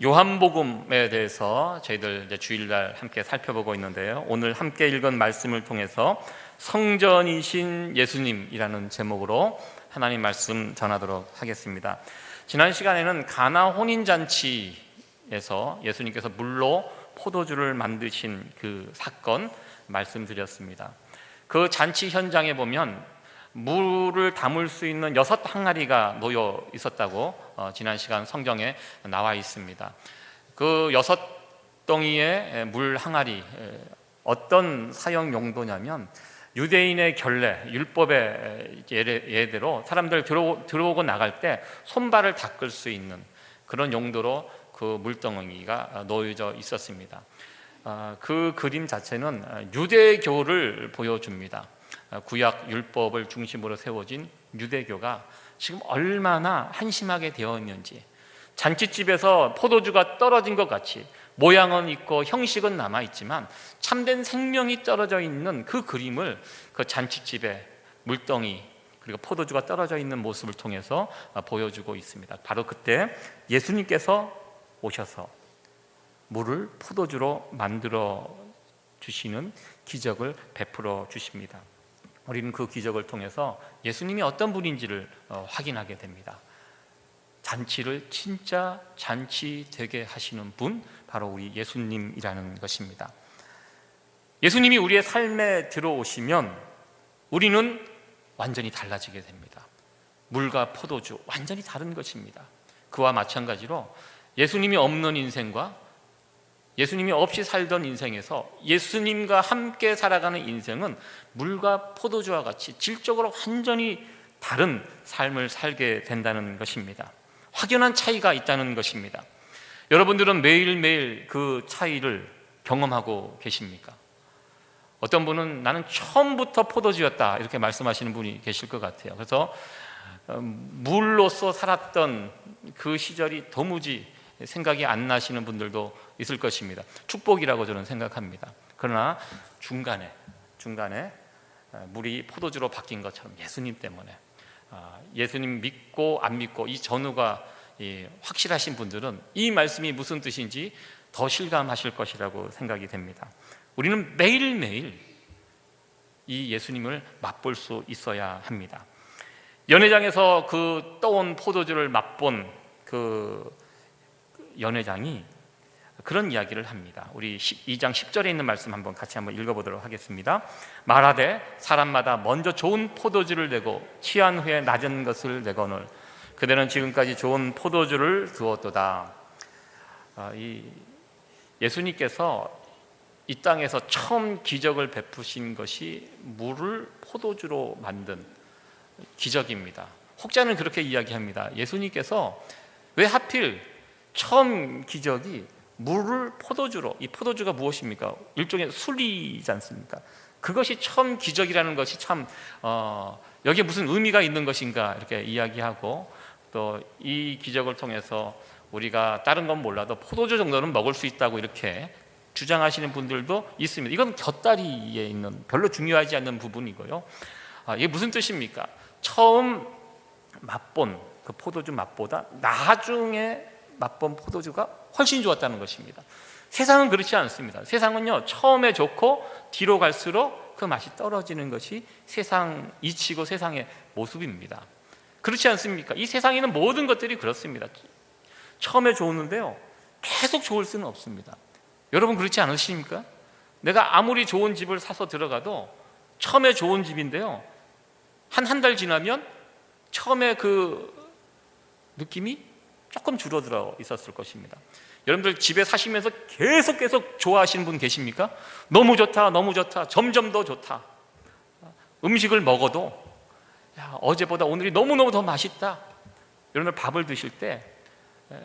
요한복음에 대해서 저희들 이제 주일날 함께 살펴보고 있는데요. 오늘 함께 읽은 말씀을 통해서 성전이신 예수님이라는 제목으로 하나님 말씀 전하도록 하겠습니다. 지난 시간에는 가나 혼인잔치에서 예수님께서 물로 포도주를 만드신 그 사건 말씀드렸습니다. 그 잔치 현장에 보면 물을 담을 수 있는 6항아리가 놓여 있었다고 지난 시간 성경에 나와 있습니다. 그 6덩이의 물 항아리, 어떤 사용 용도냐면 유대인의 결례, 율법의 예대로 사람들 들어오고 나갈 때 손발을 닦을 수 있는 그런 용도로 그 물덩이가 놓여져 있었습니다. 그 그림 자체는 유대교를 보여줍니다. 구약 율법을 중심으로 세워진 유대교가 지금 얼마나 한심하게 되어 있는지, 잔치집에서 포도주가 떨어진 것 같이 모양은 있고 형식은 남아있지만 참된 생명이 떨어져 있는 그 그림을 그 잔치집에 물덩이 그리고 포도주가 떨어져 있는 모습을 통해서 보여주고 있습니다. 바로 그때 예수님께서 오셔서 물을 포도주로 만들어 주시는 기적을 베풀어 주십니다. 우리는 그 기적을 통해서 예수님이 어떤 분인지를 확인하게 됩니다. 잔치를 진짜 잔치 되게 하시는 분, 바로 우리 예수님이라는 것입니다. 예수님이 우리의 삶에 들어오시면 우리는 완전히 달라지게 됩니다. 물과 포도주 완전히 다른 것입니다. 그와 마찬가지로 예수님이 없는 인생과 예수님이 없이 살던 인생에서 예수님과 함께 살아가는 인생은 물과 포도주와 같이 질적으로 완전히 다른 삶을 살게 된다는 것입니다. 확연한 차이가 있다는 것입니다. 여러분들은 매일매일 그 차이를 경험하고 계십니까? 어떤 분은 나는 처음부터 포도주였다 이렇게 말씀하시는 분이 계실 것 같아요. 그래서 물로서 살았던 그 시절이 도무지 생각이 안 나시는 분들도 있을 것입니다. 축복이라고 저는 생각합니다. 그러나 중간에 물이 포도주로 바뀐 것처럼 예수님 때문에, 예수님 믿고 안 믿고 이 전후가 확실하신 분들은 이 말씀이 무슨 뜻인지 더 실감하실 것이라고 생각이 됩니다. 우리는 매일매일 이 예수님을 맛볼 수 있어야 합니다. 연회장에서 그 떠온 포도주를 맛본 그 연회장이 그런 이야기를 합니다. 우리 2장 10절에 있는 말씀 같이 한번 읽어보도록 하겠습니다. 말하되 사람마다 먼저 좋은 포도주를 내고 취한 후에 낮은 것을 내거늘 그대는 지금까지 좋은 포도주를 두었도다. 예수님께서 이 땅에서 처음 기적을 베푸신 것이 물을 포도주로 만든 기적입니다. 혹자는 그렇게 이야기합니다. 예수님께서 왜 하필 처음 기적이 물을 포도주로, 이 포도주가 무엇입니까? 일종의 술이지 않습니까? 그것이 처음 기적이라는 것이 참 여기에 무슨 의미가 있는 것인가 이렇게 이야기하고, 또 이 기적을 통해서 우리가 다른 건 몰라도 포도주 정도는 먹을 수 있다고 이렇게 주장하시는 분들도 있습니다. 이건 곁다리에 있는 별로 중요하지 않는 부분이고요. 이게 무슨 뜻입니까? 처음 맛본 그 포도주 맛보다 나중에 맛본 포도주가 훨씬 좋았다는 것입니다. 세상은 그렇지 않습니다. 세상은요, 처음에 좋고 뒤로 갈수록 그 맛이 떨어지는 것이 세상 이치고 세상의 모습입니다. 그렇지 않습니까? 이 세상에 있는 모든 것들이 그렇습니다. 처음에 좋았는데요, 계속 좋을 수는 없습니다. 여러분 그렇지 않으십니까? 내가 아무리 좋은 집을 사서 들어가도 처음에 좋은 집인데요, 한 달 지나면 처음에 그 느낌이 조금 줄어들어 있었을 것입니다. 여러분들 집에 사시면서 계속 좋아하시는 분 계십니까? 너무 좋다, 너무 좋다, 점점 더 좋다. 음식을 먹어도 어제보다 오늘이 너무너무 더 맛있다. 여러분들 밥을 드실 때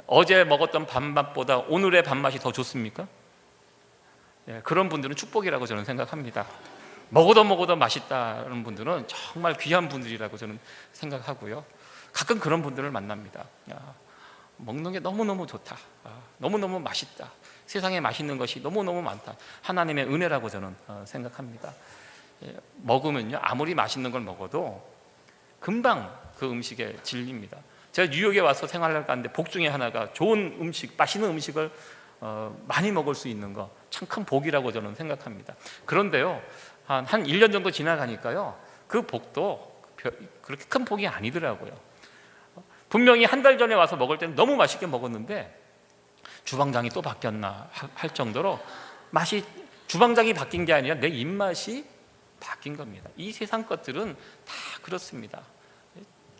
어제 먹었던 밥맛보다 오늘의 밥맛이 더 좋습니까? 그런 분들은 축복이라고 저는 생각합니다. 먹어도 맛있다는 분들은 정말 귀한 분들이라고 저는 생각하고요. 가끔 그런 분들을 만납니다. 먹는 게 너무너무 좋다, 너무너무 맛있다, 세상에 맛있는 것이 너무너무 많다. 하나님의 은혜라고 저는 생각합니다. 먹으면요, 아무리 맛있는 걸 먹어도 금방 그 음식에 질립니다. 제가 뉴욕에 와서 생활을 하는데 복 중에 하나가 좋은 음식, 맛있는 음식을 많이 먹을 수 있는 거 참 큰 복이라고 저는 생각합니다. 그런데요, 한 1년 정도 지나가니까요, 그 복도 그렇게 큰 복이 아니더라고요. 분명히 한 달 전에 와서 먹을 때는 너무 맛있게 먹었는데 주방장이 또 바뀌었나 할 정도로 맛이, 주방장이 바뀐 게 아니라 내 입맛이 바뀐 겁니다. 이 세상 것들은 다 그렇습니다.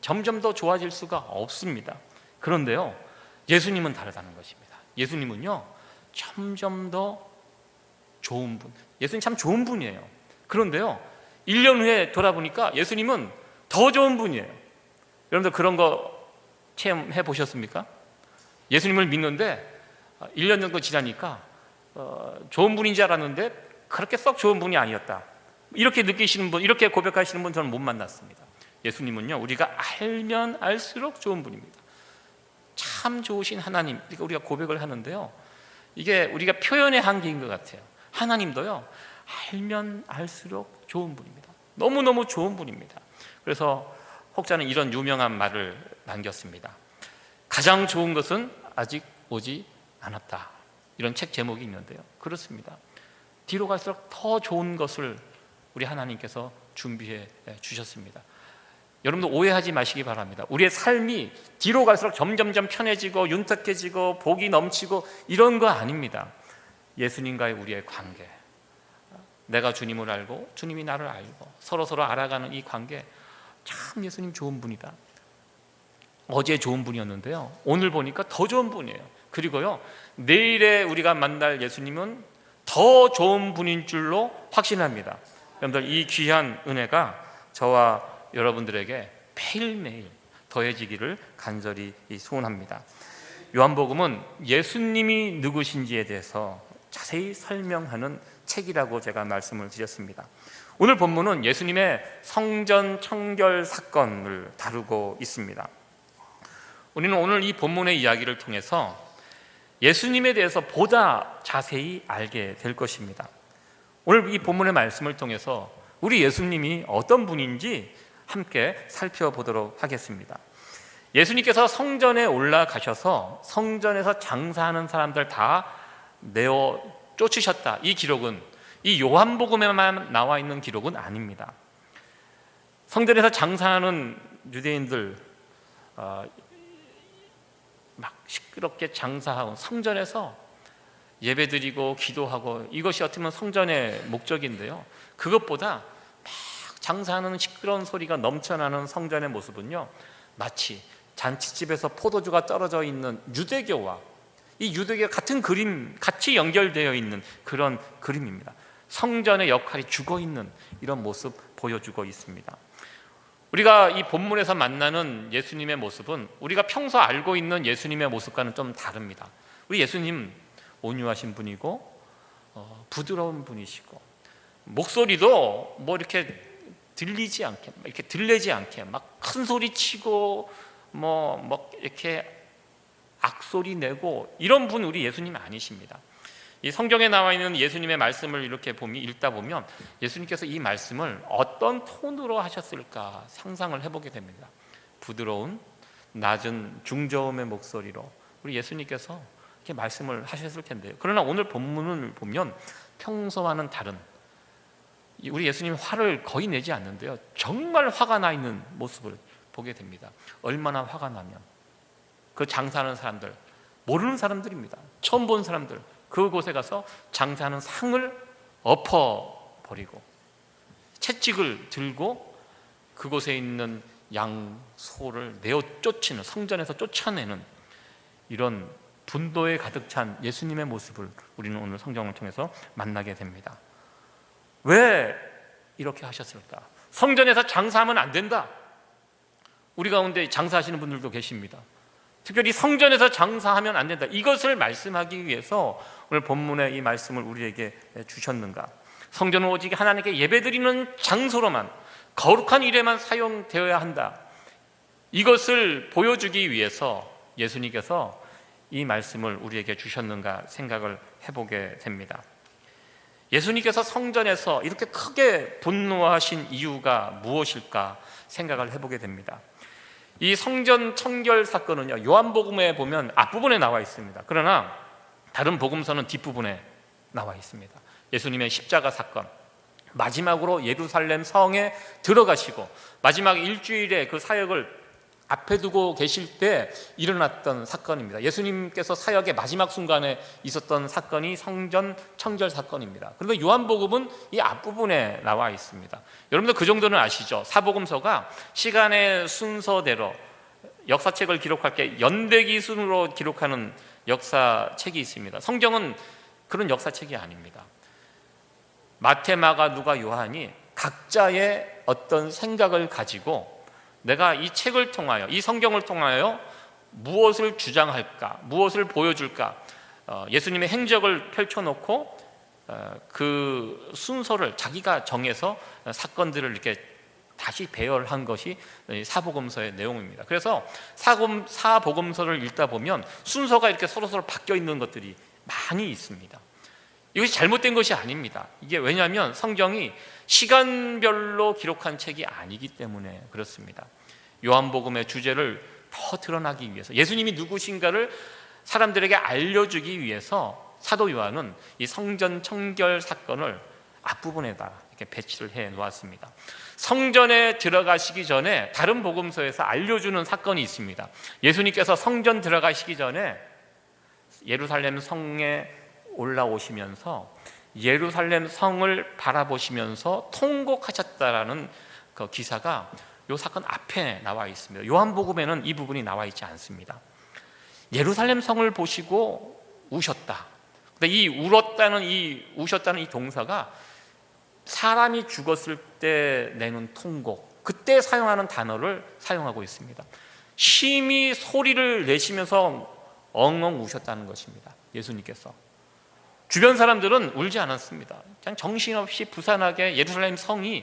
점점 더 좋아질 수가 없습니다. 그런데요, 예수님은 다르다는 것입니다. 예수님은요, 점점 더 좋은 분, 예수님 참 좋은 분이에요. 그런데요, 1년 후에 돌아보니까 예수님은 더 좋은 분이에요. 여러분들 그런 거 체험해 보셨습니까? 예수님을 믿는데 1년 정도 지나니까 좋은 분인 줄 알았는데 그렇게 썩 좋은 분이 아니었다, 이렇게 느끼시는 분, 이렇게 고백하시는 분 저는 못 만났습니다. 예수님은요, 우리가 알면 알수록 좋은 분입니다. 참 좋으신 하나님, 그러니까 우리가 고백을 하는데요, 이게 우리가 표현의 한계인 것 같아요. 하나님도요, 알면 알수록 좋은 분입니다. 너무너무 좋은 분입니다. 그래서 혹자는 이런 유명한 말을 남겼습니다. 가장 좋은 것은 아직 오지 않았다, 이런 책 제목이 있는데요, 그렇습니다. 뒤로 갈수록 더 좋은 것을 우리 하나님께서 준비해 주셨습니다. 여러분도 오해하지 마시기 바랍니다. 우리의 삶이 뒤로 갈수록 점점점 편해지고 윤택해지고 복이 넘치고 이런 거 아닙니다. 예수님과의 우리의 관계, 내가 주님을 알고 주님이 나를 알고 서로 알아가는 이 관계, 참 예수님 좋은 분이다. 어제 좋은 분이었는데요, 오늘 보니까 더 좋은 분이에요. 그리고요, 내일에 우리가 만날 예수님은 더 좋은 분인 줄로 확신합니다. 여러분들, 이 귀한 은혜가 저와 여러분들에게 매일매일 더해지기를 간절히 소원합니다. 요한복음은 예수님이 누구신지에 대해서 자세히 설명하는 책이라고 제가 말씀을 드렸습니다. 오늘 본문은 예수님의 성전 청결 사건을 다루고 있습니다. 우리는 오늘 이 본문의 이야기를 통해서 예수님에 대해서 보다 자세히 알게 될 것입니다. 오늘 이 본문의 말씀을 통해서 우리 예수님이 어떤 분인지 함께 살펴보도록 하겠습니다. 예수님께서 성전에 올라가셔서 성전에서 장사하는 사람들 다 내어 쫓으셨다, 이 기록은 이 요한복음에만 나와 있는 기록은 아닙니다. 성전에서 장사하는 유대인들 막 시끄럽게 장사하고 성전에서 예배드리고 기도하고, 이것이 어떻게 보면 성전의 목적인데요, 그것보다 막 장사하는 시끄러운 소리가 넘쳐나는 성전의 모습은요, 마치 잔치집에서 포도주가 떨어져 있는 유대교와 이 유대교 같은 그림, 같이 연결되어 있는 그런 그림입니다. 성전의 역할이 죽어있는 이런 모습 보여주고 있습니다. 우리가 이 본문에서 만나는 예수님의 모습은 우리가 평소 알고 있는 예수님의 모습과는 좀 다릅니다. 우리 예수님 온유하신 분이고 부드러운 분이시고, 목소리도 뭐 이렇게 들리지 않게, 이렇게 들리지 않게 막 큰 소리 치고 뭐 이렇게 악소리 내고 이런 분 우리 예수님 아니십니다. 이 성경에 나와 있는 예수님의 말씀을 이렇게 읽다 보면 예수님께서 이 말씀을 어떤 톤으로 하셨을까 상상을 해보게 됩니다. 부드러운 낮은 중저음의 목소리로 우리 예수님께서 이렇게 말씀을 하셨을 텐데요. 그러나 오늘 본문을 보면 평소와는 다른, 우리 예수님 화를 거의 내지 않는데요, 정말 화가 나 있는 모습을 보게 됩니다. 얼마나 화가 나면 그 장사하는 사람들, 모르는 사람들입니다. 처음 본 사람들, 그곳에 가서 장사하는 상을 엎어버리고 채찍을 들고 그곳에 있는 양, 소를 내어 쫓는, 성전에서 쫓아내는 이런 분노에 가득 찬 예수님의 모습을 우리는 오늘 성경을 통해서 만나게 됩니다. 왜 이렇게 하셨을까? 성전에서 장사하면 안 된다. 우리 가운데 장사하시는 분들도 계십니다. 특별히 성전에서 장사하면 안 된다, 이것을 말씀하기 위해서 오늘 본문의 이 말씀을 우리에게 주셨는가? 성전은 오직 하나님께 예배드리는 장소로만, 거룩한 일에만 사용되어야 한다, 이것을 보여주기 위해서 예수님께서 이 말씀을 우리에게 주셨는가 생각을 해보게 됩니다. 예수님께서 성전에서 이렇게 크게 분노하신 이유가 무엇일까 생각을 해보게 됩니다. 이 성전 청결 사건은요, 요한복음에 보면 앞부분에 나와 있습니다. 그러나 다른 복음서는 뒷부분에 나와 있습니다. 예수님의 십자가 사건, 마지막으로 예루살렘 성에 들어가시고 마지막 일주일에 그 사역을 앞에 두고 계실 때 일어났던 사건입니다. 예수님께서 사역의 마지막 순간에 있었던 사건이 성전 청결 사건입니다. 그런데 요한복음은 이 앞부분에 나와 있습니다. 여러분들 그 정도는 아시죠? 사복음서가 시간의 순서대로 역사책을 기록할 때 연대기 순으로 기록하는 역사책이 있습니다. 성경은 그런 역사책이 아닙니다. 마태, 마가, 누가, 요한이 각자의 어떤 생각을 가지고 내가 이 책을 통하여, 이 성경을 통하여 무엇을 주장할까, 무엇을 보여줄까, 예수님의 행적을 펼쳐놓고 그 순서를 자기가 정해서 사건들을 이렇게 다시 배열한 것이 사복음서의 내용입니다. 그래서 사복음서를 읽다 보면 순서가 이렇게 서로서로 바뀌어 있는 것들이 많이 있습니다. 이것이 잘못된 것이 아닙니다. 이게 왜냐하면 성경이 시간별로 기록한 책이 아니기 때문에 그렇습니다. 요한복음의 주제를 더 드러나기 위해서, 예수님이 누구신가를 사람들에게 알려주기 위해서 사도 요한은 이 성전 청결 사건을 앞부분에다 이렇게 배치를 해 놓았습니다. 성전에 들어가시기 전에 다른 복음서에서 알려주는 사건이 있습니다. 예수님께서 성전 들어가시기 전에 예루살렘 성에 올라오시면서 예루살렘 성을 바라보시면서 통곡하셨다라는 그 기사가 이 사건 앞에 나와 있습니다. 요한복음에는 이 부분이 나와 있지 않습니다. 예루살렘 성을 보시고 우셨다. 근데 이 우셨다는 이 동사가 사람이 죽었을 때 내는 통곡, 그때 사용하는 단어를 사용하고 있습니다. 심히 소리를 내시면서 엉엉 우셨다는 것입니다. 예수님께서. 주변 사람들은 울지 않았습니다. 그냥 정신없이 부산하게 예루살렘 성이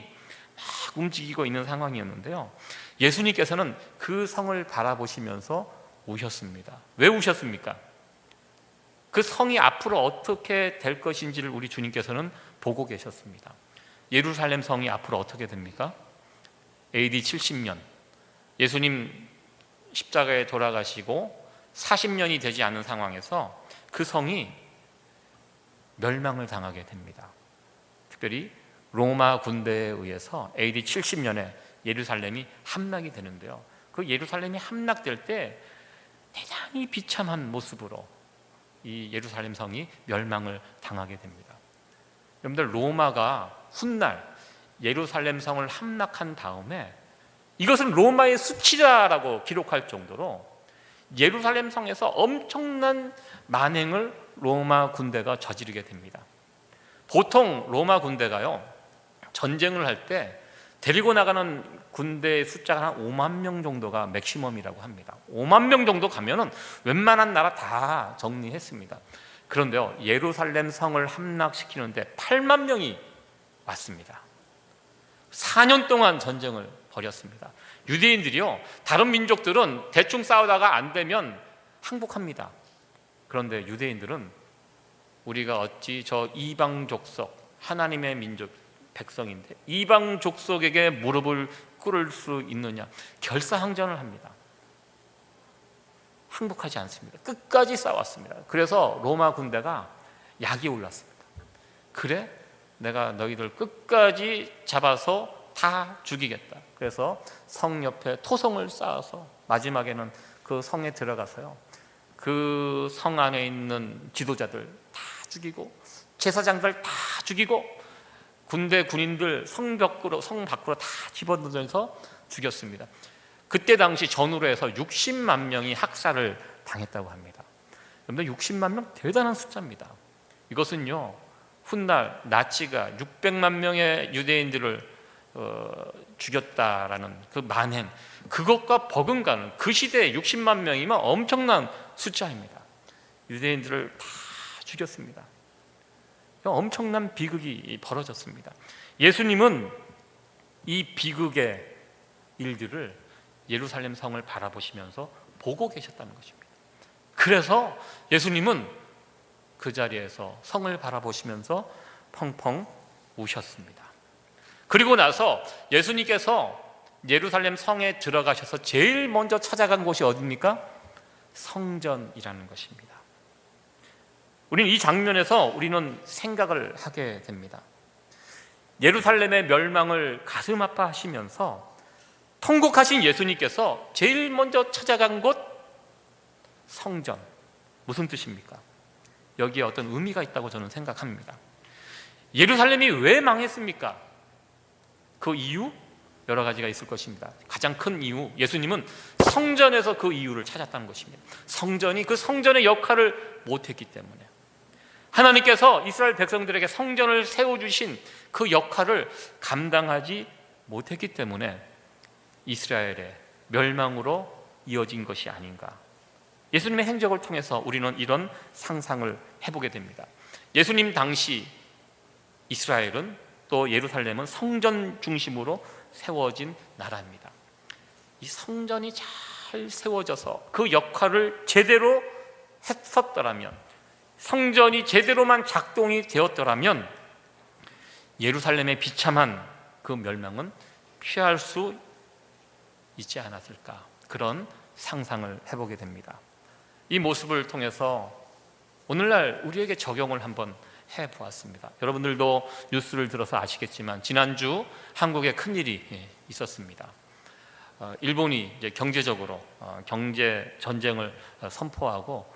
막 움직이고 있는 상황이었는데요, 예수님께서는 그 성을 바라보시면서 우셨습니다. 왜 우셨습니까? 그 성이 앞으로 어떻게 될 것인지를 우리 주님께서는 보고 계셨습니다. 예루살렘 성이 앞으로 어떻게 됩니까? AD 70년 예수님 십자가에 돌아가시고 40년이 되지 않은 상황에서 그 성이 멸망을 당하게 됩니다. 특별히 로마 군대에 의해서 AD 70년에 예루살렘이 함락이 되는데요, 그 예루살렘이 함락될 때 대단히 비참한 모습으로 이 예루살렘 성이 멸망을 당하게 됩니다. 여러분들, 로마가 훗날 예루살렘 성을 함락한 다음에 이것은 로마의 수치다라고 기록할 정도로 예루살렘 성에서 엄청난 만행을 로마 군대가 저지르게 됩니다. 보통 로마 군대가요, 전쟁을 할 때 데리고 나가는 군대의 숫자가 한 5만 명 정도가 맥시멈이라고 합니다. 5만 명 정도 가면은 웬만한 나라 다 정리했습니다. 그런데요, 예루살렘 성을 함락시키는데 8만 명이 왔습니다. 4년 동안 전쟁을 벌였습니다. 유대인들이요, 다른 민족들은 대충 싸우다가 안 되면 항복합니다. 그런데 유대인들은 우리가 어찌 저 이방 족속, 하나님의 민족 백성인데 이방 족속에게 무릎을 꿇을 수 있느냐, 결사항전을 합니다. 항복하지 않습니다. 끝까지 싸웠습니다. 그래서 로마 군대가 약이 올랐습니다. 그래? 내가 너희들 끝까지 잡아서 다 죽이겠다. 그래서 성 옆에 토성을 쌓아서 마지막에는 그 성에 들어가서요, 그 성 안에 있는 지도자들 다 죽이고 제사장들 다 죽이고 군대 군인들 성 밖으로 다 집어넣어서 죽였습니다. 그때 당시 전후로 해서 60만 명이 학살을 당했다고 합니다. 여러분들, 60만 명 대단한 숫자입니다. 이것은요, 훗날 나치가 600만 명의 유대인들을 죽였다라는 그 만행, 그것과 버금가는, 그 시대에 60만 명이면 엄청난 숫자입니다. 유대인들을 다 죽였습니다. 엄청난 비극이 벌어졌습니다. 예수님은 이 비극의 일들을 예루살렘 성을 바라보시면서 보고 계셨다는 것입니다. 그래서 예수님은 그 자리에서 성을 바라보시면서 펑펑 우셨습니다. 그리고 나서 예수님께서 예루살렘 성에 들어가셔서 제일 먼저 찾아간 곳이 어디입니까? 성전이라는 것입니다. 우리는 이 장면에서 우리는 생각을 하게 됩니다. 예루살렘의 멸망을 가슴 아파하시면서 통곡하신 예수님께서 제일 먼저 찾아간 곳 성전, 무슨 뜻입니까? 여기에 어떤 의미가 있다고 저는 생각합니다. 예루살렘이 왜 망했습니까? 그 이유? 여러 가지가 있을 것입니다. 가장 큰 이유, 예수님은 성전에서 그 이유를 찾았다는 것입니다. 성전이 그 성전의 역할을 못했기 때문에, 하나님께서 이스라엘 백성들에게 성전을 세워주신 그 역할을 감당하지 못했기 때문에 이스라엘의 멸망으로 이어진 것이 아닌가. 예수님의 행적을 통해서 우리는 이런 상상을 해보게 됩니다. 예수님 당시 이스라엘은, 또 예루살렘은 성전 중심으로 세워진 나라입니다. 이 성전이 잘 세워져서 그 역할을 제대로 했었더라면, 성전이 제대로만 작동이 되었더라면 예루살렘의 비참한 그 멸망은 피할 수 있지 않았을까, 그런 상상을 해보게 됩니다. 이 모습을 통해서 오늘날 우리에게 적용을 한번 해보았습니다. 여러분들도 뉴스를 들어서 아시겠지만 지난주 한국에 큰일이 있었습니다. 일본이 이제 경제적으로 경제 전쟁을 선포하고,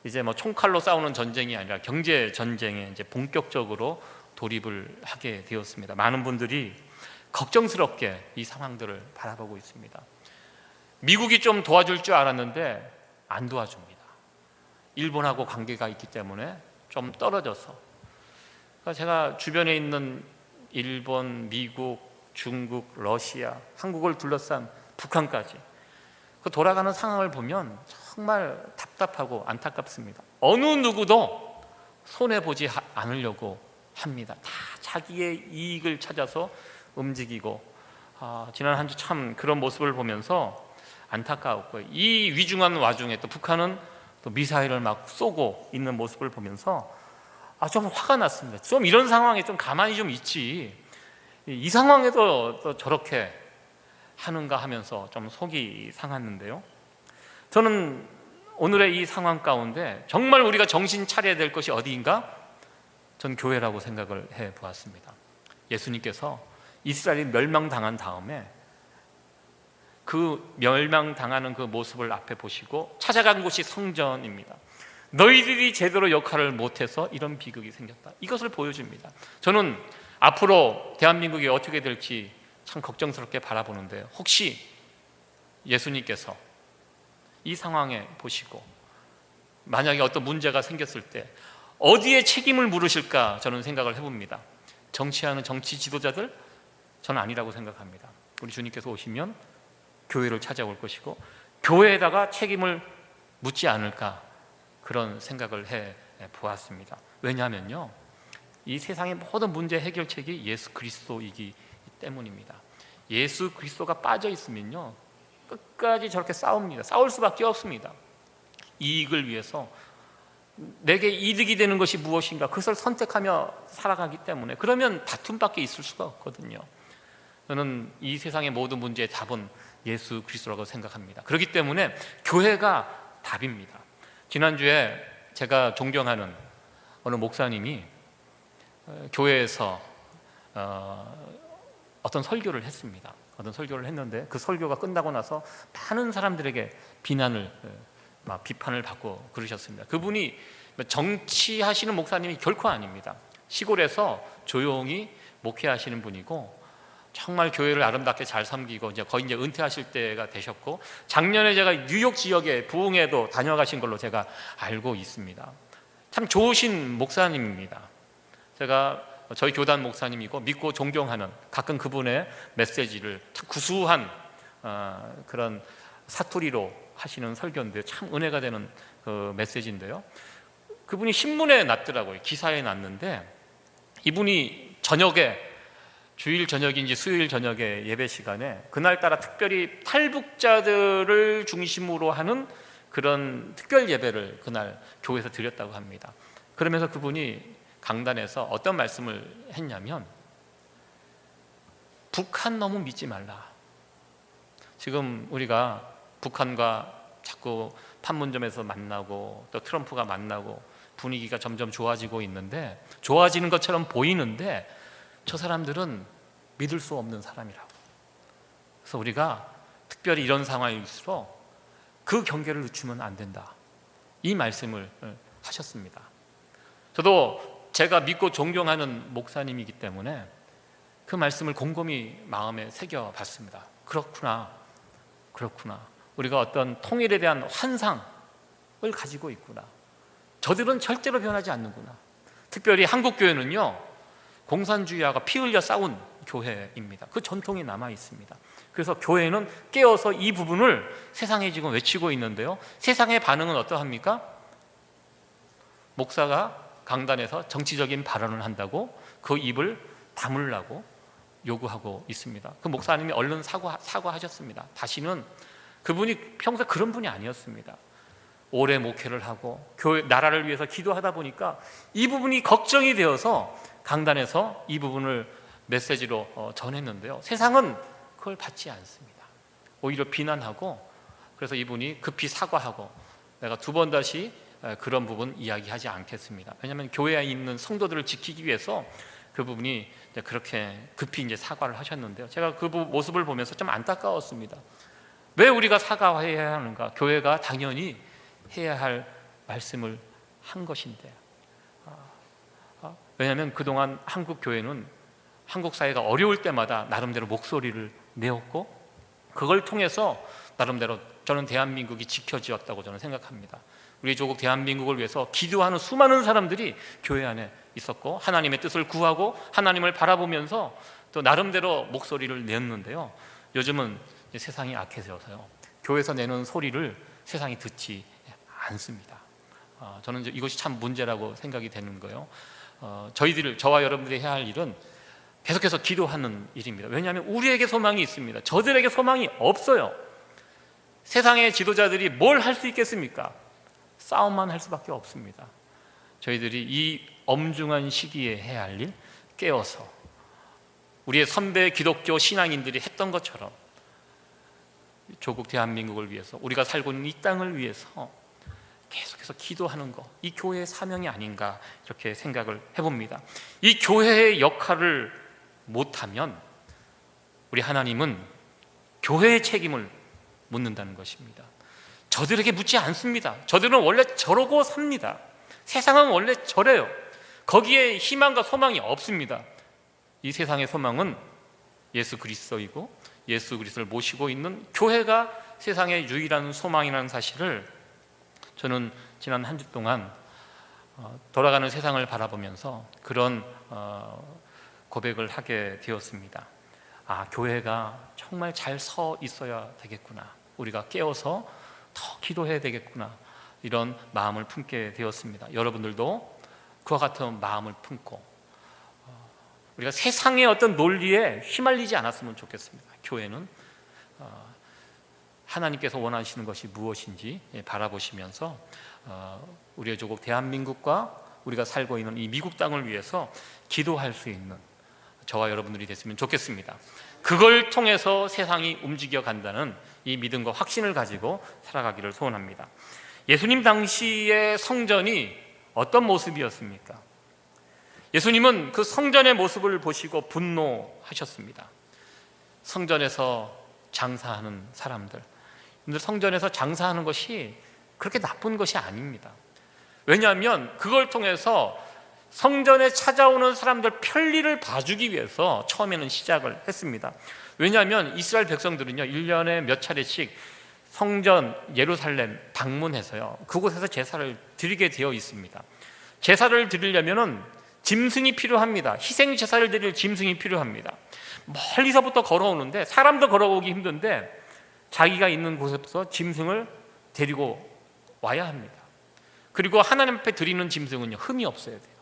이제 뭐 총칼로 싸우는 전쟁이 아니라 경제 전쟁에 이제 본격적으로 돌입을 하게 되었습니다. 많은 분들이 걱정스럽게 이 상황들을 바라보고 있습니다. 미국이 좀 도와줄 줄 알았는데 안 도와줍니다. 일본하고 관계가 있기 때문에 좀 떨어져서, 그러니까 제가 주변에 있는 일본, 미국, 중국, 러시아, 한국을 둘러싼 북한까지 그 돌아가는 상황을 보면 정말 답답하고 안타깝습니다. 어느 누구도 손해보지 않으려고 합니다. 다 자기의 이익을 찾아서 움직이고, 지난 한 주 참 그런 모습을 보면서 안타까웠고, 이 위중한 와중에 또 북한은 또 미사일을 막 쏘고 있는 모습을 보면서 좀 화가 났습니다. 좀 이런 상황에 좀 가만히 좀 있지, 이 상황에서 또 저렇게 하는가 하면서 좀 속이 상했는데요. 저는 오늘의 이 상황 가운데 정말 우리가 정신 차려야 될 것이 어디인가? 전 교회라고 생각을 해 보았습니다. 예수님께서 이스라엘이 멸망당한 다음에 그 멸망당하는 그 모습을 앞에 보시고 찾아간 곳이 성전입니다. 너희들이 제대로 역할을 못해서 이런 비극이 생겼다, 이것을 보여줍니다. 저는 앞으로 대한민국이 어떻게 될지 참 걱정스럽게 바라보는데요, 혹시 예수님께서 이 상황에 보시고 만약에 어떤 문제가 생겼을 때 어디에 책임을 물으실까 저는 생각을 해봅니다. 정치하는 정치 지도자들? 저는 아니라고 생각합니다. 우리 주님께서 오시면 교회를 찾아올 것이고 교회에다가 책임을 묻지 않을까, 그런 생각을 해 보았습니다. 왜냐하면요, 이 세상의 모든 문제 해결책이 예수 그리스도이기 때문입니다. 예수 그리스도가 빠져 있으면요 끝까지 저렇게 싸웁니다. 싸울 수밖에 없습니다. 이익을 위해서 내게 이득이 되는 것이 무엇인가, 그것을 선택하며 살아가기 때문에, 그러면 다툼밖에 있을 수가 없거든요. 저는 이 세상의 모든 문제의 답은 예수 그리스도라고 생각합니다. 그렇기 때문에 교회가 답입니다. 지난주에 제가 존경하는 어느 목사님이 교회에서 어떤 설교를 했습니다. 어떤 설교를 했는데 그 설교가 끝나고 나서 많은 사람들에게 비판을 받고 그러셨습니다. 그분이 정치하시는 목사님이 결코 아닙니다. 시골에서 조용히 목회하시는 분이고 정말 교회를 아름답게 잘 섬기고 거의 이제 은퇴하실 때가 되셨고, 작년에 제가 뉴욕 지역에 부흥회도 다녀가신 걸로 제가 알고 있습니다. 참 좋으신 목사님입니다. 제가 저희 교단 목사님이고 믿고 존경하는, 가끔 그분의 메시지를 참 구수한 그런 사투리로 하시는 설교인데요, 참 은혜가 되는 그 메시지인데요, 그분이 신문에 났더라고요. 기사에 났는데 이분이 저녁에, 주일 저녁인지 수요일 저녁에 예배 시간에 그날따라 특별히 탈북자들을 중심으로 하는 그런 특별 예배를 그날 교회에서 드렸다고 합니다. 그러면서 그분이 강단에서 어떤 말씀을 했냐면, 북한 너무 믿지 말라. 지금 우리가 북한과 자꾸 판문점에서 만나고 또 트럼프가 만나고 분위기가 점점 좋아지고 있는데, 좋아지는 것처럼 보이는데 저 사람들은 믿을 수 없는 사람이라고. 그래서 우리가 특별히 이런 상황일수록 그 경계를 늦추면 안 된다, 이 말씀을 하셨습니다. 저도 제가 믿고 존경하는 목사님이기 때문에 그 말씀을 곰곰이 마음에 새겨봤습니다. 그렇구나. 우리가 어떤 통일에 대한 환상을 가지고 있구나. 저들은 절대로 변하지 않는구나. 특별히 한국교회는요, 공산주의와가 피 흘려 싸운 교회입니다. 그 전통이 남아 있습니다. 그래서 교회는 깨어서 이 부분을 세상에 지금 외치고 있는데요, 세상의 반응은 어떠합니까? 목사가 강단에서 정치적인 발언을 한다고 그 입을 다물라고 요구하고 있습니다. 그 목사님이 얼른 사과하셨습니다. 다시는, 그분이 평소에 그런 분이 아니었습니다. 오래 목회를 하고 교회, 나라를 위해서 기도하다 보니까 이 부분이 걱정이 되어서 강단에서 이 부분을 메시지로 전했는데요, 세상은 그걸 받지 않습니다. 오히려 비난하고, 그래서 이분이 급히 사과하고, 내가 두 번 다시 그런 부분 이야기하지 않겠습니다. 왜냐하면 교회에 있는 성도들을 지키기 위해서 그 부분이 그렇게 급히 이제 사과를 하셨는데요, 제가 그 모습을 보면서 좀 안타까웠습니다. 왜 우리가 사과해야 하는가? 교회가 당연히 해야 할 말씀을 한 것인데, 왜냐하면 그동안 한국 교회는 한국 사회가 어려울 때마다 나름대로 목소리를 내었고, 그걸 통해서 나름대로 저는 대한민국이 지켜지었다고 저는 생각합니다. 우리 조국 대한민국을 위해서 기도하는 수많은 사람들이 교회 안에 있었고, 하나님의 뜻을 구하고 하나님을 바라보면서 또 나름대로 목소리를 냈는데요, 요즘은 세상이 악해져서요, 교회에서 내는 소리를 세상이 듣지 않습니다. 저는 이것이 참 문제라고 생각이 되는 거예요. 저와 여러분들이 해야 할 일은 계속해서 기도하는 일입니다. 왜냐하면 우리에게 소망이 있습니다. 저들에게 소망이 없어요. 세상의 지도자들이 뭘 할 수 있겠습니까? 싸움만 할 수밖에 없습니다. 저희들이 이 엄중한 시기에 해야 할 일, 깨어서 우리의 선배 기독교 신앙인들이 했던 것처럼 조국 대한민국을 위해서, 우리가 살고 있는 이 땅을 위해서 계속해서 기도하는 것, 이 교회의 사명이 아닌가, 이렇게 생각을 해봅니다. 이 교회의 역할을 못하면 우리 하나님은 교회의 책임을 묻는다는 것입니다. 저들에게 묻지 않습니다. 저들은 원래 저러고 삽니다. 세상은 원래 저래요. 거기에 희망과 소망이 없습니다. 이 세상의 소망은 예수 그리스도이고, 예수 그리스도를 모시고 있는 교회가 세상의 유일한 소망이라는 사실을 저는 지난 한 주 동안 돌아가는 세상을 바라보면서 그런 고백을 하게 되었습니다. 교회가 정말 잘 서 있어야 되겠구나, 우리가 깨어서 더 기도해야 되겠구나, 이런 마음을 품게 되었습니다. 여러분들도 그와 같은 마음을 품고 우리가 세상의 어떤 논리에 휘말리지 않았으면 좋겠습니다. 교회는 하나님께서 원하시는 것이 무엇인지 바라보시면서 우리의 조국 대한민국과 우리가 살고 있는 이 미국 땅을 위해서 기도할 수 있는 저와 여러분들이 됐으면 좋겠습니다. 그걸 통해서 세상이 움직여 간다는 이 믿음과 확신을 가지고 살아가기를 소원합니다. 예수님 당시의 성전이 어떤 모습이었습니까? 예수님은 그 성전의 모습을 보시고 분노하셨습니다. 성전에서 장사하는 사람들, 근데 성전에서 장사하는 것이 그렇게 나쁜 것이 아닙니다. 왜냐하면 그걸 통해서 성전에 찾아오는 사람들 편리를 봐주기 위해서 처음에는 시작을 했습니다. 왜냐하면 이스라엘 백성들은요, 1년에 몇 차례씩 성전 예루살렘 방문해서요, 그곳에서 제사를 드리게 되어 있습니다. 제사를 드리려면은 짐승이 필요합니다. 희생 제사를 드릴 짐승이 필요합니다. 멀리서부터 걸어오는데, 사람도 걸어오기 힘든데 자기가 있는 곳에서 짐승을 데리고 와야 합니다. 그리고 하나님 앞에 드리는 짐승은요, 흠이 없어야 돼요.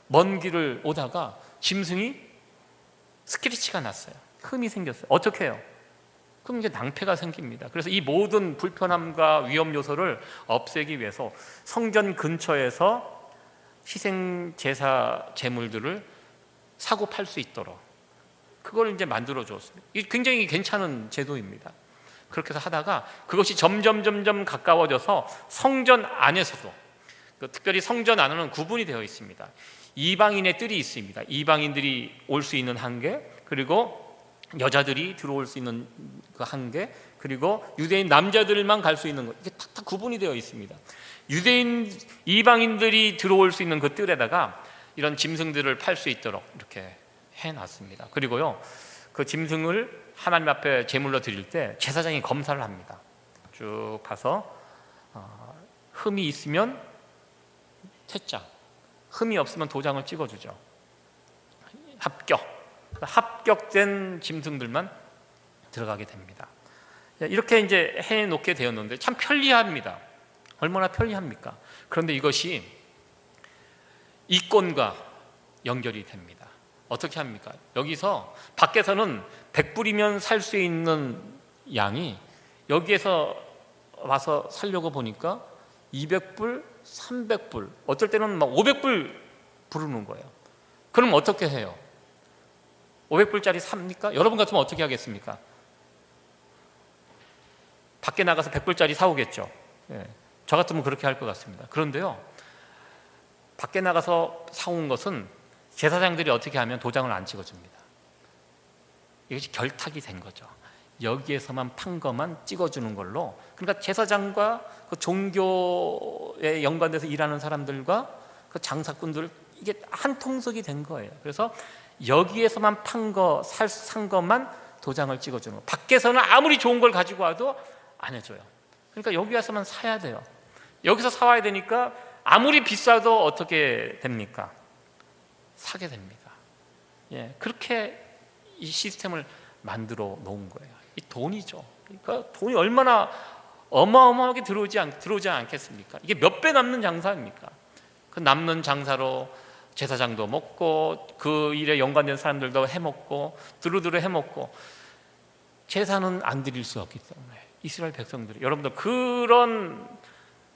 먼 길을 오다가 짐승이 스크래치가 났어요. 흠이 생겼어요. 어떻게 해요? 그럼 이제 낭패가 생깁니다. 그래서 이 모든 불편함과 위험 요소를 없애기 위해서 성전 근처에서 희생 제사 제물들을 사고 팔 수 있도록 그걸 이제 만들어 줬습니다. 이게 굉장히 괜찮은 제도입니다. 그렇게 해서 하다가 그것이 점점 가까워져서 성전 안에서도, 특별히 성전 안에는 구분이 되어 있습니다. 이방인의 뜰이 있습니다. 이방인들이 올 수 있는 한계, 그리고 여자들이 들어올 수 있는 그 한계, 그리고 유대인 남자들만 갈 수 있는 것, 이게 탁 구분이 되어 있습니다. 유대인 이방인들이 들어올 수 있는 그 뜰에다가 이런 짐승들을 팔 수 있도록 이렇게 해놨습니다. 그리고요, 그 짐승을 하나님 앞에 제물로 드릴 때 제사장이 검사를 합니다. 쭉 봐서 흠이 있으면 채장, 흠이 없으면 도장을 찍어주죠. 합격된 짐승들만 들어가게 됩니다. 이렇게 이제 해놓게 되었는데 참 편리합니다. 얼마나 편리합니까? 그런데 이것이 이권과 연결이 됩니다. 어떻게 합니까? 여기서 밖에서는 100불이면 살 수 있는 양이 여기에서 와서 살려고 보니까 200불, 300불, 어떨 때는 막 500불 부르는 거예요. 그럼 어떻게 해요? 500불짜리 삽니까? 여러분 같으면 어떻게 하겠습니까? 밖에 나가서 100불짜리 사오겠죠. 예, 저 같으면 그렇게 할 것 같습니다. 그런데요, 밖에 나가서 사온 것은 제사장들이 어떻게 하면 도장을 안 찍어줍니다. 이것이 결탁이 된 거죠. 여기에서만 판 것만 찍어주는 걸로, 그러니까 제사장과 그 종교에 연관돼서 일하는 사람들과 그 장사꾼들, 이게 한 통속이 된 거예요. 그래서 여기에서만 산 것만 도장을 찍어주는 거. 밖에서는 아무리 좋은 걸 가지고 와도 안 해줘요. 그러니까 여기 와서만 사야 돼요. 여기서 사와야 되니까 아무리 비싸도 어떻게 됩니까? 사게 됩니다. 예, 그렇게 이 시스템을 만들어 놓은 거예요. 이 돈이죠. 그러니까 돈이 얼마나 어마어마하게 들어오지 않겠습니까? 이게 몇 배 남는 장사입니까? 그 남는 장사로 제사장도 먹고 그 일에 연관된 사람들도 해먹고 두루두루 해먹고, 제사는 안 드릴 수 없기 때문에 이스라엘 백성들이, 여러분들 그런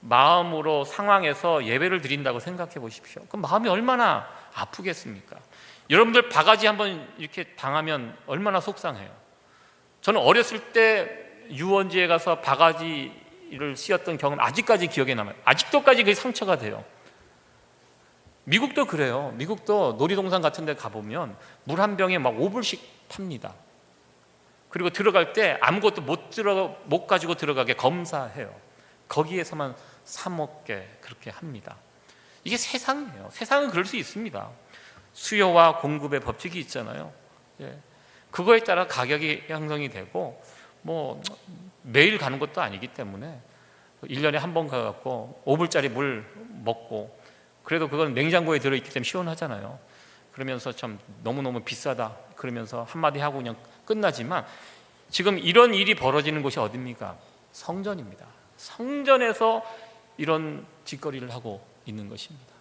마음으로 상황에서 예배를 드린다고 생각해 보십시오. 그 마음이 얼마나 아프겠습니까? 여러분들 바가지 한번 이렇게 당하면 얼마나 속상해요. 저는 어렸을 때 유원지에 가서 바가지를 씌었던 경험 아직까지 기억에 남아요. 아직도까지 그게 상처가 돼요. 미국도 그래요. 미국도 놀이동산 같은 데 가보면 물 한 병에 막 5불씩 팝니다. 그리고 들어갈 때 아무것도 못 가지고 들어가게 검사해요. 거기에서만 사 먹게 그렇게 합니다. 이게 세상이에요. 세상은 그럴 수 있습니다. 수요와 공급의 법칙이 있잖아요. 예. 그거에 따라 가격이 형성이 되고, 뭐 매일 가는 것도 아니기 때문에 1년에 한 번 가갖고 5불짜리 물 먹고, 그래도 그건 냉장고에 들어있기 때문에 시원하잖아요. 그러면서 참 너무너무 비싸다 그러면서 한마디 하고 그냥 끝나지만, 지금 이런 일이 벌어지는 곳이 어딥니까? 성전입니다. 성전에서 이런 짓거리를 하고 있는 것입니다.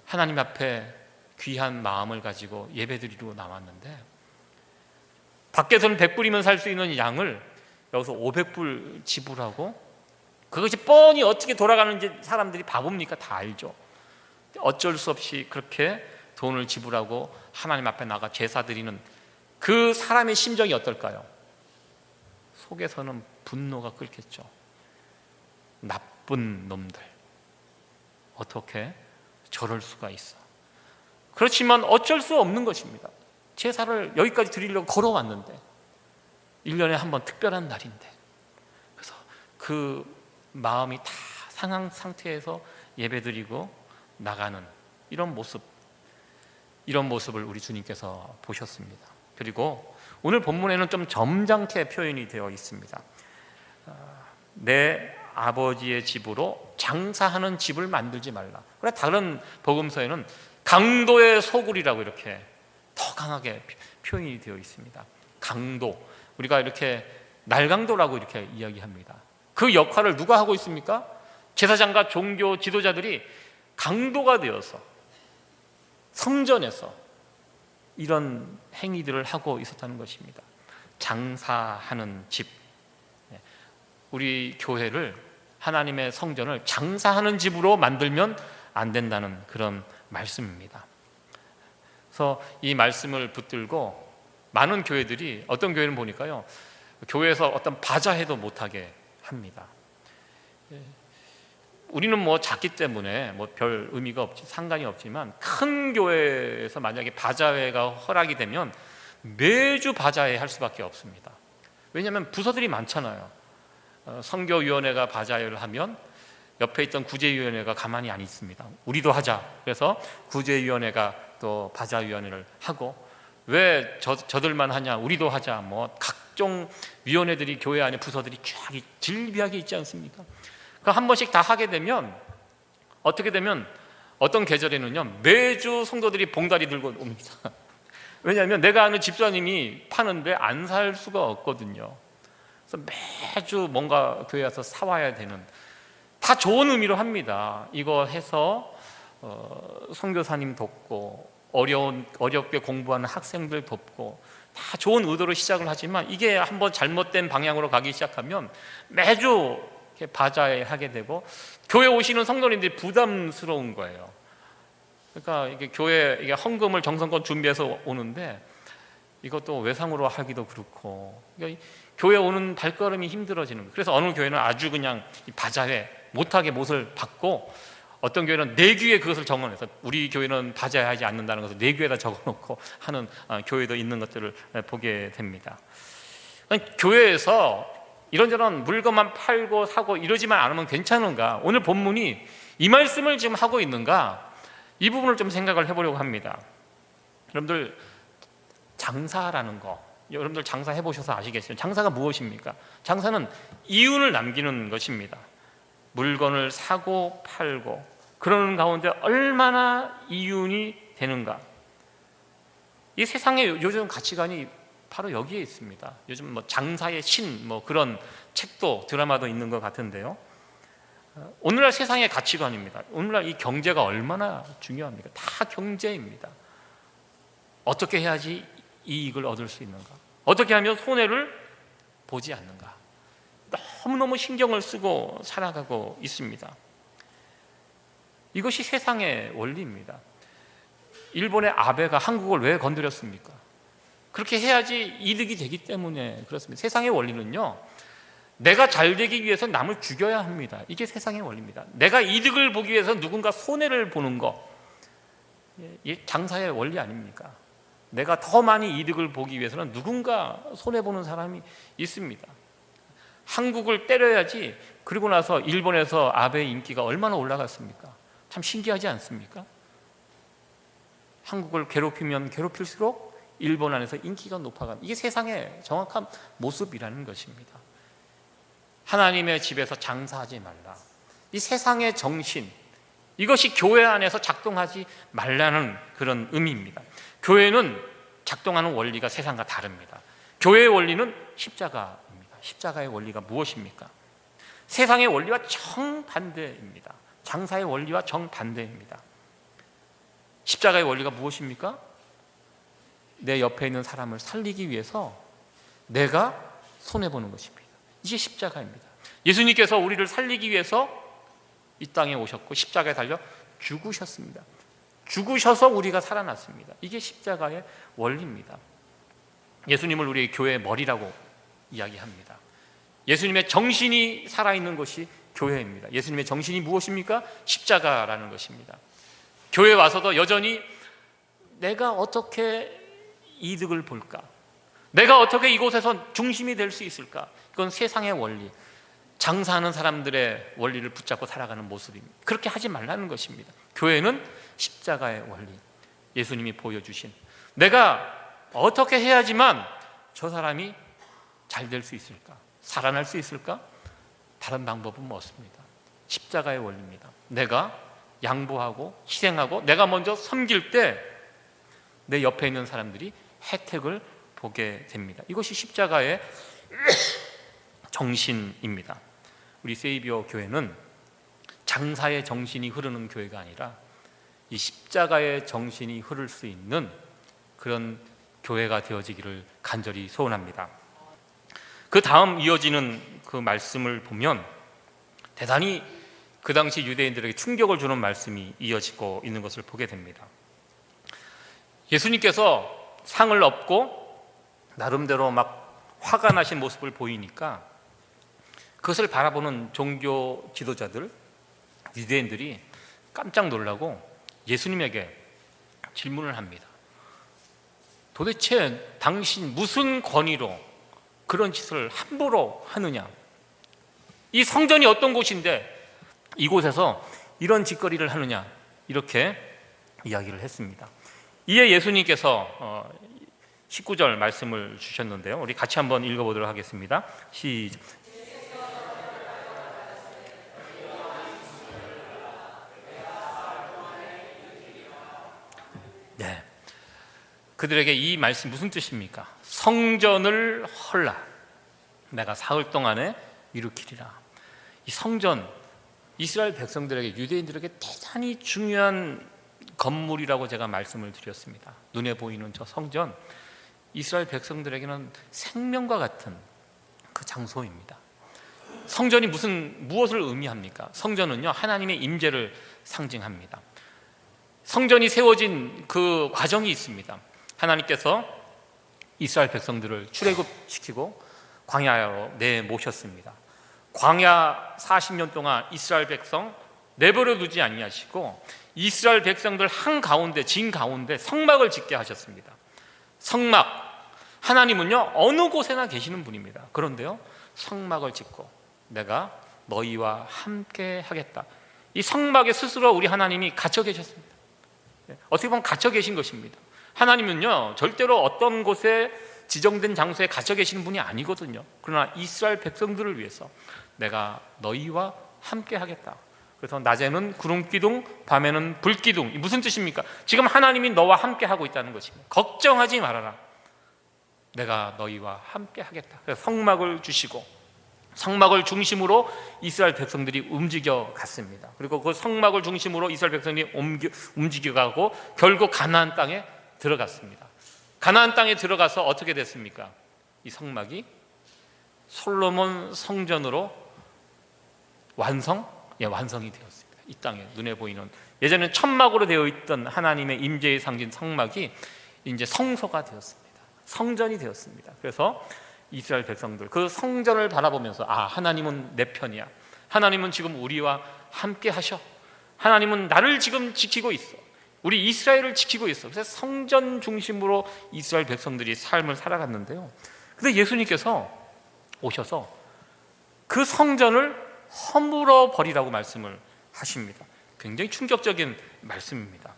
하나님 앞에 귀한 마음을 가지고 예배드리러 나왔는데, 밖에서는 100불이면 살 수 있는 양을 여기서 500불 지불하고, 그것이 뻔히 어떻게 돌아가는지 사람들이 바보입니까? 다 알죠. 어쩔 수 없이 그렇게 돈을 지불하고 하나님 앞에 나가 제사 드리는 그 사람의 심정이 어떨까요? 속에서는 분노가 끓겠죠. 나쁜 놈들, 어떻게 저럴 수가 있어. 그렇지만 어쩔 수 없는 것입니다. 제사를 여기까지 드리려고 걸어왔는데, 1년에 한 번 특별한 날인데, 그래서 그 마음이 다 상한 상태에서 예배드리고 나가는 이런 모습을 우리 주님께서 보셨습니다. 그리고 오늘 본문에는 좀 점잖게 표현이 되어 있습니다. 내 아버지의 집으로 장사하는 집을 만들지 말라. 그래, 다른 복음서에는 강도의 소굴이라고 이렇게 더 강하게 표현이 되어 있습니다. 강도, 우리가 이렇게 날강도라고 이렇게 이야기합니다. 그 역할을 누가 하고 있습니까? 제사장과 종교 지도자들이 강도가 되어서 성전에서 이런 행위들을 하고 있었다는 것입니다. 장사하는 집, 우리 교회를, 하나님의 성전을 장사하는 집으로 만들면 안 된다는 그런 말씀입니다. 그래서 이 말씀을 붙들고 많은 교회들이, 어떤 교회는 보니까요, 교회에서 어떤 바자회도 못하게 합니다. 우리는 뭐 작기 때문에 뭐 별 의미가 없지, 상관이 없지만, 큰 교회에서 만약에 바자회가 허락이 되면 매주 바자회 할 수밖에 없습니다. 왜냐하면 부서들이 많잖아요. 선교위원회가 바자회를 하면 옆에 있던 구제위원회가 가만히 안 있습니다. 우리도 하자. 그래서 구제위원회가 또 바자위원회를 하고, 왜 저들만 하냐, 우리도 하자. 뭐 각종 위원회들이, 교회 안에 부서들이 쫙 질비하게 있지 않습니까? 그 한 번씩 다 하게 되면 어떻게 되면, 어떤 계절에는요 매주 성도들이 봉다리 들고 옵니다. 왜냐하면 내가 아는 집사님이 파는데 안 살 수가 없거든요. 그래서 매주 뭔가 교회 와서 사와야 되는, 다 좋은 의미로 합니다. 이거 해서 선교사님 돕고, 어렵게 공부하는 학생들 돕고, 다 좋은 의도로 시작을 하지만, 이게 한번 잘못된 방향으로 가기 시작하면 매주 바자회 하게 되고, 교회 오시는 성도님들이 부담스러운 거예요. 그러니까 이게 교회, 이게 헌금을 정성껏 준비해서 오는데 이것도 외상으로 하기도 그렇고, 그러니까 교회 오는 발걸음이 힘들어지는 거예요. 그래서 어느 교회는 아주 그냥 바자회 못하게 못을 받고, 어떤 교회는 내귀에 그것을 적어내서, 우리 교회는 바자회 하지 않는다는 것을 내귀에다 적어놓고 하는 교회도 있는 것들을 보게 됩니다. 그러니까 교회에서 이런저런 물건만 팔고 사고 이러지만 않으면 괜찮은가? 오늘 본문이 이 말씀을 지금 하고 있는가? 이 부분을 좀 생각을 해보려고 합니다. 여러분들, 장사라는 거, 여러분들 장사 해보셔서 아시겠어요? 장사가 무엇입니까? 장사는 이윤을 남기는 것입니다. 물건을 사고 팔고 그러는 가운데 얼마나 이윤이 되는가? 이 세상의 요즘 가치관이 바로 여기에 있습니다. 요즘 뭐 장사의 신, 뭐 그런 책도 드라마도 있는 것 같은데요, 오늘날 세상의 가치관입니다. 오늘날 이 경제가 얼마나 중요합니까? 다 경제입니다. 어떻게 해야지 이익을 얻을 수 있는가? 어떻게 하면 손해를 보지 않는가? 너무너무 신경을 쓰고 살아가고 있습니다. 이것이 세상의 원리입니다. 일본의 아베가 한국을 왜 건드렸습니까? 그렇게 해야지 이득이 되기 때문에 그렇습니다. 세상의 원리는요, 내가 잘 되기 위해서 남을 죽여야 합니다. 이게 세상의 원리입니다. 내가 이득을 보기 위해서 누군가 손해를 보는 거, 이게 장사의 원리 아닙니까? 내가 더 많이 이득을 보기 위해서는 누군가 손해보는 사람이 있습니다. 한국을 때려야지, 그리고 나서 일본에서 아베의 인기가 얼마나 올라갔습니까? 참 신기하지 않습니까? 한국을 괴롭히면 괴롭힐수록 일본 안에서 인기가 높아가는, 이게 세상의 정확한 모습이라는 것입니다. 하나님의 집에서 장사하지 말라, 이 세상의 정신, 이것이 교회 안에서 작동하지 말라는 그런 의미입니다. 교회는 작동하는 원리가 세상과 다릅니다. 교회의 원리는 십자가입니다. 십자가의 원리가 무엇입니까? 세상의 원리와 정반대입니다. 장사의 원리와 정반대입니다. 십자가의 원리가 무엇입니까? 내 옆에 있는 사람을 살리기 위해서 내가 손해보는 것입니다. 이게 십자가입니다. 예수님께서 우리를 살리기 위해서 이 땅에 오셨고 십자가에 달려 죽으셨습니다. 죽으셔서 우리가 살아났습니다. 이게 십자가의 원리입니다. 예수님을 우리의 교회의 머리라고 이야기합니다. 예수님의 정신이 살아있는 것이 교회입니다. 예수님의 정신이 무엇입니까? 십자가라는 것입니다. 교회에 와서도 여전히 내가 어떻게 이득을 볼까? 내가 어떻게 이곳에서 중심이 될 수 있을까? 이건 세상의 원리, 장사하는 사람들의 원리를 붙잡고 살아가는 모습입니다. 그렇게 하지 말라는 것입니다. 교회는 십자가의 원리, 예수님이 보여주신, 내가 어떻게 해야지만 저 사람이 잘 될 수 있을까? 살아날 수 있을까? 다른 방법은 없습니다. 십자가의 원리입니다. 내가 양보하고 희생하고 내가 먼저 섬길 때 내 옆에 있는 사람들이 혜택을 보게 됩니다. 이것이 십자가의 정신입니다. 우리 세이비어 교회는 장사의 정신이 흐르는 교회가 아니라 이 십자가의 정신이 흐를 수 있는 그런 교회가 되어지기를 간절히 소원합니다. 그 다음 이어지는 그 말씀을 보면 대단히 그 당시 유대인들에게 충격을 주는 말씀이 이어지고 있는 것을 보게 됩니다. 예수님께서 상을 얻고 나름대로 막 화가 나신 모습을 보이니까 그것을 바라보는 종교 지도자들, 유대인들이 깜짝 놀라고 예수님에게 질문을 합니다. 도대체 당신 무슨 권위로 그런 짓을 함부로 하느냐? 이 성전이 어떤 곳인데 이곳에서 이런 짓거리를 하느냐? 이렇게 이야기를 했습니다. 이에 예수님께서 19절 말씀을 주셨는데요, 우리 같이 한번 읽어보도록 하겠습니다. 시작. 네, 그들에게 이 말씀 무슨 뜻입니까? 성전을 헐라, 내가 사흘 동안에 일으키리라. 이 성전, 이스라엘 백성들에게, 유대인들에게 대단히 중요한 건물이라고 제가 말씀을 드렸습니다. 눈에 보이는 저 성전, 이스라엘 백성들에게는 생명과 같은 그 장소입니다. 성전이 무엇을 의미합니까? 성전은요, 하나님의 임재를 상징합니다. 성전이 세워진 그 과정이 있습니다. 하나님께서 이스라엘 백성들을 출애굽시키고 광야로 내모셨습니다. 광야 40년 동안 이스라엘 백성 내버려 두지 아니하시고 이스라엘 백성들 한가운데, 진 가운데 성막을 짓게 하셨습니다. 성막, 하나님은요 어느 곳에나 계시는 분입니다. 그런데요, 성막을 짓고 내가 너희와 함께 하겠다. 이 성막에 스스로 우리 하나님이 갇혀 계셨습니다. 어떻게 보면 갇혀 계신 것입니다. 하나님은요 절대로 어떤 곳에 지정된 장소에 갇혀 계시는 분이 아니거든요. 그러나 이스라엘 백성들을 위해서 내가 너희와 함께 하겠다. 그래서 낮에는 구름기둥, 밤에는 불기둥. 무슨 뜻입니까? 지금 하나님이 너와 함께 하고 있다는 것입니다. 걱정하지 말아라, 내가 너희와 함께 하겠다. 그래서 성막을 주시고 성막을 중심으로 이스라엘 백성들이 움직여 갔습니다. 그리고 그 성막을 중심으로 이스라엘 백성들이 움직여가고 결국 가나안 땅에 들어갔습니다. 가나안 땅에 들어가서 어떻게 됐습니까? 이 성막이 솔로몬 성전으로 완성이 되었습니다. 이 땅에 눈에 보이는, 예전에는 천막으로 되어 있던 하나님의 임재의 상징 성막이 이제 성소가 되었습니다. 성전이 되었습니다. 그래서 이스라엘 백성들 그 성전을 바라보면서 하나님은 내 편이야, 하나님은 지금 우리와 함께 하셔, 하나님은 나를 지금 지키고 있어, 우리 이스라엘을 지키고 있어. 그래서 성전 중심으로 이스라엘 백성들이 삶을 살아갔는데요, 근데 예수님께서 오셔서 그 성전을 허물어 버리라고 말씀을 하십니다. 굉장히 충격적인 말씀입니다.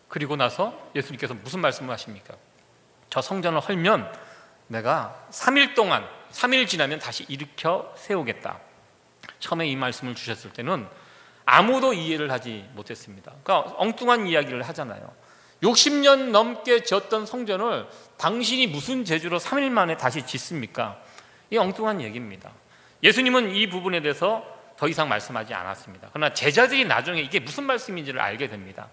그리고 나서 예수님께서 무슨 말씀을 하십니까? 저 성전을 헐면 내가 3일 지나면 다시 일으켜 세우겠다. 처음에 이 말씀을 주셨을 때는 아무도 이해를 하지 못했습니다. 그러니까 엉뚱한 이야기를 하잖아요. 60년 넘게 지었던 성전을 당신이 무슨 재주로 3일 만에 다시 짓습니까? 이 엉뚱한 얘기입니다. 예수님은 이 부분에 대해서 더 이상 말씀하지 않았습니다. 그러나 제자들이 나중에 이게 무슨 말씀인지를 알게 됩니다.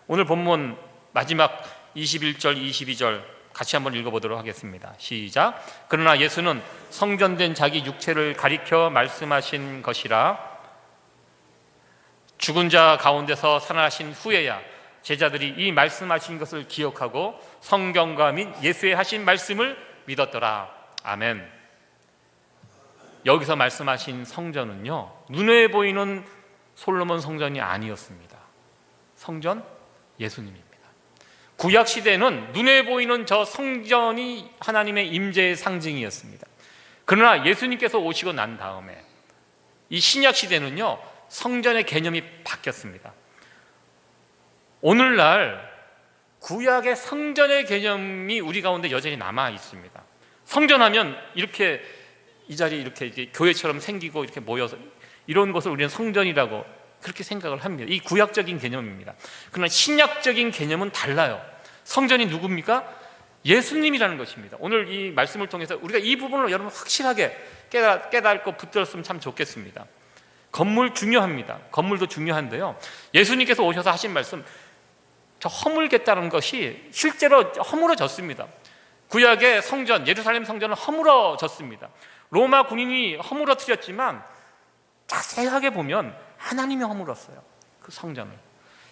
오늘 본문 마지막 21절, 22절 같이 한번 읽어보도록 하겠습니다. 시작. 그러나 예수는 성전된 자기 육체를 가리켜 말씀하신 것이라. 죽은 자 가운데서 살아나신 후에야 제자들이 이 말씀하신 것을 기억하고 성경과 및 예수의 하신 말씀을 믿었더라. 아멘. 여기서 말씀하신 성전은요, 눈에 보이는 솔로몬 성전이 아니었습니다. 성전 예수님입니다. 구약 시대는 눈에 보이는 저 성전이 하나님의 임재의 상징이었습니다. 그러나 예수님께서 오시고 난 다음에 이 신약 시대는요, 성전의 개념이 바뀌었습니다. 오늘날 구약의 성전의 개념이 우리 가운데 여전히 남아 있습니다. 성전하면 이렇게 이 자리에 이렇게 이제 교회처럼 생기고 이렇게 모여서 이런 것을 우리는 성전이라고 그렇게 생각을 합니다. 이 구약적인 개념입니다. 그러나 신약적인 개념은 달라요. 성전이 누굽니까? 예수님이라는 것입니다. 오늘 이 말씀을 통해서 우리가 이 부분을 여러분 확실하게 깨닫고 붙들었으면 참 좋겠습니다. 건물 중요합니다. 건물도 중요한데요, 예수님께서 오셔서 하신 말씀, 저 허물겠다는 것이 실제로 허물어졌습니다. 구약의 성전, 예루살렘 성전은 허물어졌습니다. 로마 군인이 허물어뜨렸지만 자세하게 보면 하나님이 허물었어요. 그 성전을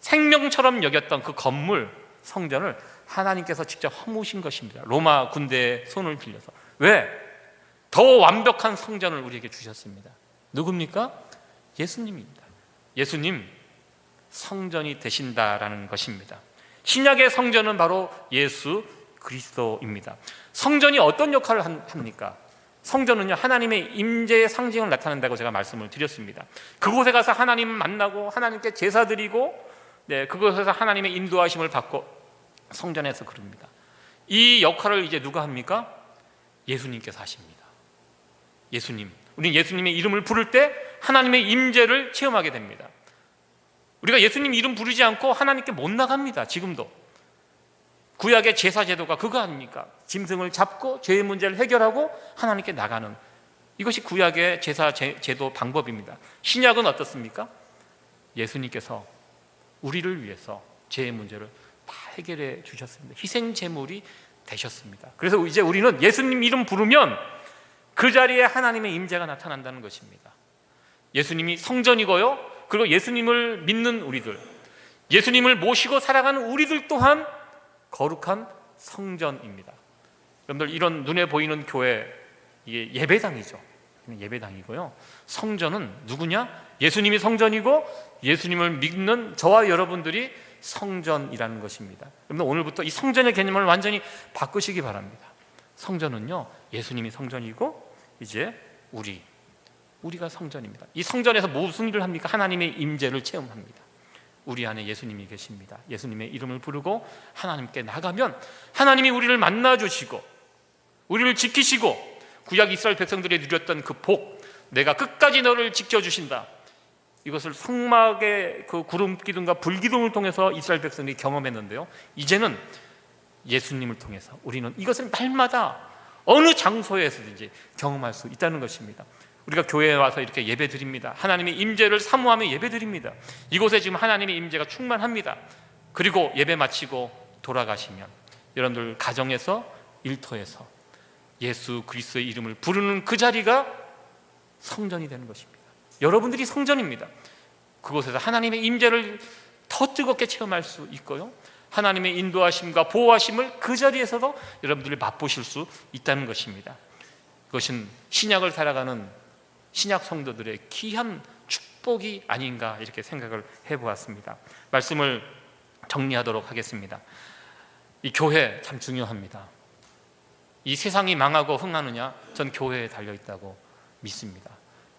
생명처럼 여겼던 그 건물, 성전을 하나님께서 직접 허무신 것입니다. 로마 군대의 손을 빌려서. 왜? 더 완벽한 성전을 우리에게 주셨습니다. 누굽니까? 예수님입니다. 예수님 성전이 되신다라는 것입니다. 신약의 성전은 바로 예수 그리스도입니다. 성전이 어떤 역할을 합니까? 성전은요, 하나님의 임재의 상징을 나타낸다고 제가 말씀을 드렸습니다. 그곳에 가서 하나님 만나고 하나님께 제사 드리고, 그곳에서 하나님의 인도하심을 받고 성전에서 그럽니다. 이 역할을 이제 누가 합니까? 예수님께서 하십니다. 예수님, 우리는 예수님의 이름을 부를 때 하나님의 임재를 체험하게 됩니다. 우리가 예수님 이름 부르지 않고 하나님께 못 나갑니다. 지금도 구약의 제사 제도가 그거 아닙니까? 짐승을 잡고 죄의 문제를 해결하고 하나님께 나가는, 이것이 구약의 제사 제도 방법입니다. 신약은 어떻습니까? 예수님께서 우리를 위해서 죄의 문제를 다 해결해 주셨습니다. 희생 제물이 되셨습니다. 그래서 이제 우리는 예수님 이름 부르면 그 자리에 하나님의 임재가 나타난다는 것입니다. 예수님이 성전이고요, 그리고 예수님을 믿는 우리들, 예수님을 모시고 살아가는 우리들 또한 거룩한 성전입니다. 여러분들, 이런 눈에 보이는 교회, 이게 예배당이죠. 예배당이고요, 성전은 누구냐? 예수님이 성전이고 예수님을 믿는 저와 여러분들이 성전이라는 것입니다. 여러분, 오늘부터 이 성전의 개념을 완전히 바꾸시기 바랍니다. 성전은요, 예수님이 성전이고 이제 우리가 성전입니다. 이 성전에서 무슨 일을 합니까? 하나님의 임재를 체험합니다. 우리 안에 예수님이 계십니다. 예수님의 이름을 부르고 하나님께 나가면 하나님이 우리를 만나주시고 우리를 지키시고, 구약 이스라엘 백성들이 누렸던 그 복, 내가 끝까지 너를 지켜주신다, 이것을 성막의 그 구름 기둥과 불 기둥을 통해서 이스라엘 백성들이 경험했는데요, 이제는 예수님을 통해서 우리는 이것을 날마다 어느 장소에서든지 경험할 수 있다는 것입니다. 우리가 교회에 와서 이렇게 예배 드립니다. 하나님의 임재를 사모하며 예배 드립니다. 이곳에 지금 하나님의 임재가 충만합니다. 그리고 예배 마치고 돌아가시면 여러분들 가정에서, 일터에서 예수 그리스도의 이름을 부르는 그 자리가 성전이 되는 것입니다. 여러분들이 성전입니다. 그곳에서 하나님의 임재를 더 뜨겁게 체험할 수 있고요, 하나님의 인도하심과 보호하심을 그 자리에서도 여러분들이 맛보실 수 있다는 것입니다. 그것은 신약을 살아가는 신약 성도들의 귀한 축복이 아닌가, 이렇게 생각을 해보았습니다. 말씀을 정리하도록 하겠습니다. 이 교회 참 중요합니다. 이 세상이 망하고 흥하느냐? 전 교회에 달려있다고 믿습니다.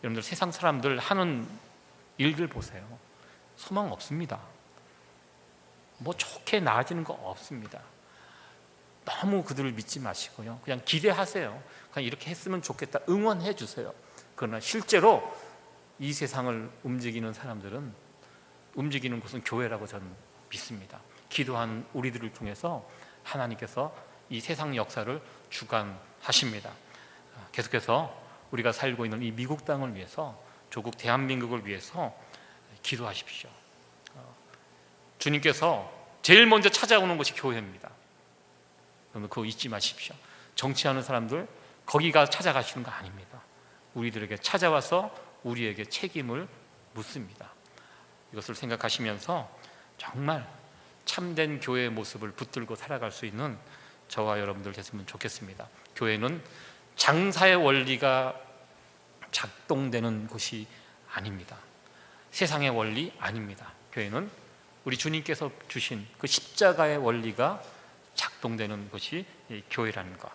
여러분들, 세상 사람들 하는 일들 보세요. 소망 없습니다. 뭐 좋게 나아지는 거 없습니다. 너무 그들을 믿지 마시고요, 그냥 기대하세요. 그냥 이렇게 했으면 좋겠다, 응원해 주세요. 그러나 실제로 이 세상을 움직이는 사람들은, 움직이는 곳은 교회라고 저는 믿습니다. 기도하는 우리들을 통해서 하나님께서 이 세상 역사를 주관하십니다. 계속해서 우리가 살고 있는 이 미국 땅을 위해서, 조국 대한민국을 위해서 기도하십시오. 주님께서 제일 먼저 찾아오는 곳이 교회입니다. 여러분, 그거 잊지 마십시오. 정치하는 사람들 거기가 찾아가시는 거 아닙니다. 우리들에게 찾아와서 우리에게 책임을 묻습니다. 이것을 생각하시면서 정말 참된 교회의 모습을 붙들고 살아갈 수 있는 저와 여러분들 됐으면 좋겠습니다. 교회는 장사의 원리가 작동되는 곳이 아닙니다. 세상의 원리 아닙니다. 교회는 우리 주님께서 주신 그 십자가의 원리가 작동되는 것이 교회라는 것,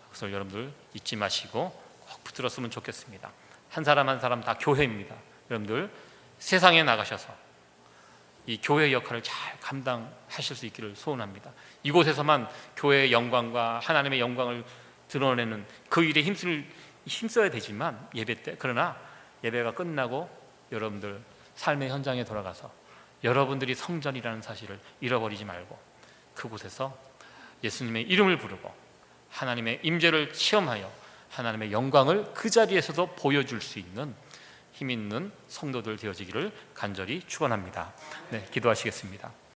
그것을 여러분들 잊지 마시고 꼭 붙들었으면 좋겠습니다. 한 사람 한 사람 다 교회입니다. 여러분들 세상에 나가셔서 이 교회의 역할을 잘 감당하실 수 있기를 소원합니다. 이곳에서만 교회의 영광과 하나님의 영광을 드러내는 그 일에 힘써야 되지만, 예배 때, 그러나 예배가 끝나고 여러분들 삶의 현장에 돌아가서 여러분들이 성전이라는 사실을 잃어버리지 말고 그곳에서 예수님의 이름을 부르고 하나님의 임재를 체험하여 하나님의 영광을 그 자리에서도 보여줄 수 있는 힘 있는 성도들 되어지기를 간절히 축원합니다. 네, 기도하시겠습니다.